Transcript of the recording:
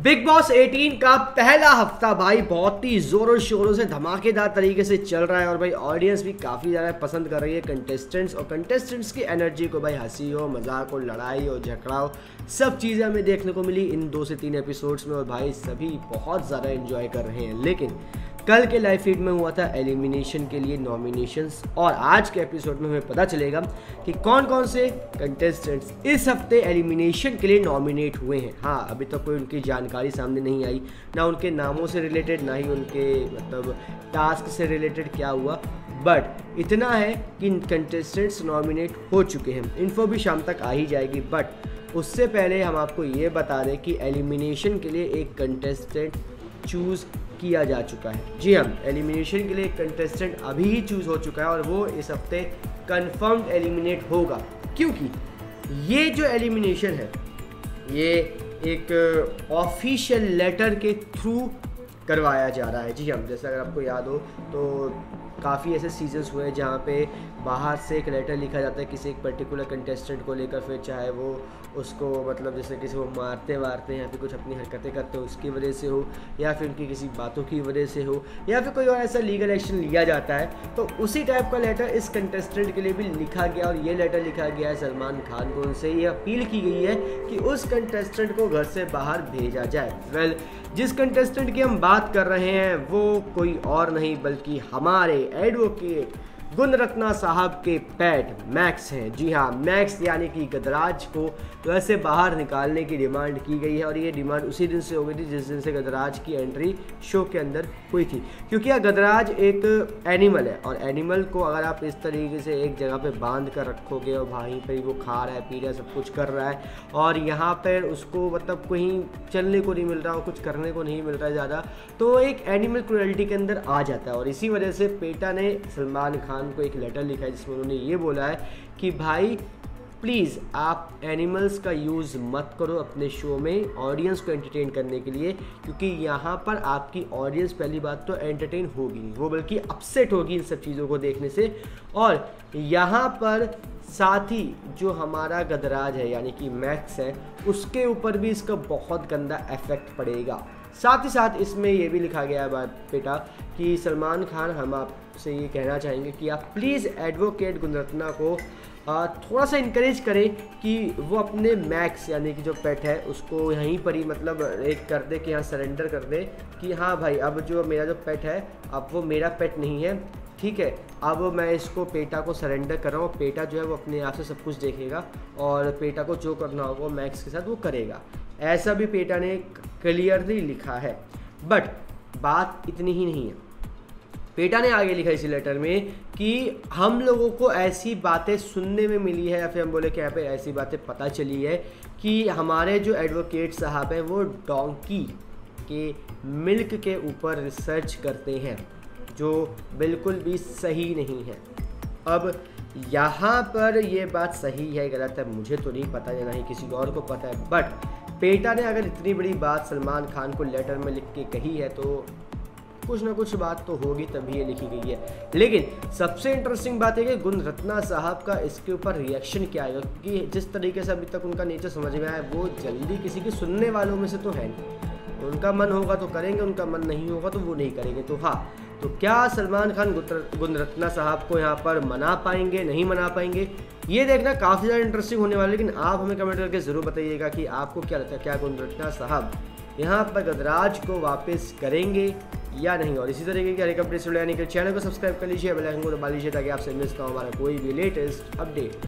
Big boss 18 का पहला हफ्ता भाई बहुत ही जोरों शोरों से धमाकेदार तरीके से चल रहा है और भाई ऑडियंस भी काफ़ी ज़्यादा पसंद कर रही है कंटेस्टेंट्स और कंटेस्टेंट्स की एनर्जी को। भाई हंसी हो, मजाक हो, लड़ाई हो, झगड़ा हो, सब चीज़ें हमें देखने को मिली इन 2 से 3 एपिसोड्स में और भाई सभी बहुत ज़्यादा एंजॉय कर रहे हैं। लेकिन कल के लाइव फीड में हुआ था एलिमिनेशन के लिए नॉमिनेशंस और आज के एपिसोड में हमें पता चलेगा कि कौन कौन से कंटेस्टेंट्स इस हफ्ते एलिमिनेशन के लिए नॉमिनेट हुए हैं। हाँ, अभी तक कोई उनकी जानकारी सामने नहीं आई, ना उनके नामों से रिलेटेड, ना ही उनके मतलब टास्क से रिलेटेड क्या हुआ, बट इतना है कि कंटेस्टेंट्स नॉमिनेट हो चुके हैं। इन्फो भी शाम तक आ ही जाएगी, बट उससे पहले हम आपको ये बता दें कि एलिमिनेशन के लिए एक कंटेस्टेंट चूज़ किया जा चुका है। जी हाँ, एलिमिनेशन के लिए एक कंटेस्टेंट अभी ही चूज़ हो चुका है और वो इस हफ्ते कंफर्म्ड एलिमिनेट होगा, क्योंकि ये जो एलिमिनेशन है ये एक ऑफिशियल लेटर के थ्रू करवाया जा रहा है। जी हाँ, जैसे अगर आपको याद हो तो काफ़ी ऐसे सीजन्स हुए हैं जहाँ पे बाहर से एक लेटर लिखा जाता है किसी एक पर्टिकुलर कंटेस्टेंट को लेकर, फिर चाहे वो उसको मतलब जैसे किसी को मारते वारते हैं या फिर कुछ अपनी हरकतें करते हो उसकी वजह से हो, या फिर उनकी किसी बातों की वजह से हो, या फिर कोई और ऐसा लीगल एक्शन लिया जाता है। तो उसी टाइप का लेटर इस कंटेस्टेंट के लिए भी लिखा गया और ये लेटर लिखा गया है सलमान खान को। उनसे ये अपील की गई है कि उस कंटेस्टेंट को घर से बाहर भेजा जाए। जिस कंटेस्टेंट की हम बात कर रहे हैं वो कोई और नहीं बल्कि हमारे एडवोकेट गुणरत्ना साहब के पेट मैक्स हैं। जी हाँ, मैक्स यानी कि गदराज को घर से बाहर निकालने की डिमांड की गई है और ये डिमांड उसी दिन से हो गई थी जिस दिन से गदराज की एंट्री शो के अंदर हुई थी। क्योंकि यह गदराज एक एनिमल है और एनिमल को अगर आप इस तरीके से एक जगह पे बांध कर रखोगे और वहीं पर वो खा रहा है, पी रहा है, सब कुछ कर रहा है और यहाँ पर उसको मतलब कहीं चलने को नहीं मिल रहा हो, कुछ करने को नहीं मिल रहा है ज़्यादा, तो एक एनिमल क्रूएल्टी के अंदर आ जाता है। और इसी वजह से पेटा ने सलमान खान को एक लेटर लिखा है जिसमें उन्होंने ये बोला है कि भाई प्लीज़ आप एनिमल्स का यूज़ मत करो अपने शो में ऑडियंस को एंटरटेन करने के लिए, क्योंकि यहाँ पर आपकी ऑडियंस पहली बात तो एंटरटेन होगी नहीं, वो बल्कि अपसेट होगी इन सब चीज़ों को देखने से। और यहाँ पर साथ ही जो हमारा गदराज है यानी कि मैक्स है उसके ऊपर भी इसका बहुत गंदा इफेक्ट पड़ेगा। साथ ही साथ इसमें यह भी लिखा गया है बेटा कि सलमान खान हम आपसे ये कहना चाहेंगे कि आप प्लीज़ एडवोकेट गुणरत्ना को थोड़ा सा इनकरेज करें कि वो अपने मैक्स यानी कि जो पेट है उसको यहीं पर ही मतलब एक कर दे कि यहाँ सरेंडर कर दे कि हाँ भाई अब जो मेरा जो पेट है अब वो मेरा पेट नहीं है, ठीक है, अब मैं इसको पेटा को सरेंडर कर रहा हूँ। पेटा जो है वो अपने आप से सब कुछ देखेगा और पेटा को जो करना होगा मैक्स के साथ वो करेगा। ऐसा भी पेटा ने क्लियरली लिखा है। बट बात इतनी ही नहीं है, पेटा ने आगे लिखा इसी लेटर में कि हम लोगों को ऐसी बातें सुनने में मिली है या फिर हम बोले कि यहाँ पे ऐसी बातें पता चली है कि हमारे जो एडवोकेट साहब हैं वो डोंकी के मिल्क के ऊपर रिसर्च करते हैं, जो बिल्कुल भी सही नहीं है। अब यहाँ पर ये बात सही है गलत है मुझे तो नहीं पता, या ना ही किसी और को पता है, बट पेटा ने अगर इतनी बड़ी बात सलमान खान को लेटर में लिख के कही है तो कुछ ना कुछ बात तो होगी, तभी ये लिखी गई है। लेकिन सबसे इंटरेस्टिंग बात है कि गुणरत्ना साहब का इसके ऊपर रिएक्शन क्या आएगा, क्योंकि जिस तरीके से अभी तक उनका नेचर समझ में आया है वो जल्दी किसी के सुनने वालों में से तो है नहीं। उनका मन होगा तो करेंगे, उनका मन नहीं होगा तो वो नहीं करेंगे। तो हाँ, तो क्या सलमान खान गुणरत्ना साहब को यहाँ पर मना पाएंगे, नहीं मना पाएंगे, ये देखना काफ़ी ज़्यादा इंटरेस्टिंग होने वाला है। लेकिन आप हमें कमेंट करके ज़रूर बताइएगा कि आपको क्या लगता है, क्या गुणरत्ना साहब यहाँ पर गदराज को वापस करेंगे या नहीं। और इसी तरीके की हर एक अपडेट यानी कि चैनल को सब्सक्राइब कर लीजिए, बेल आइकन को दबा लीजिए ताकि आपसे मिस ना हो हमारा कोई भी लेटेस्ट अपडेट।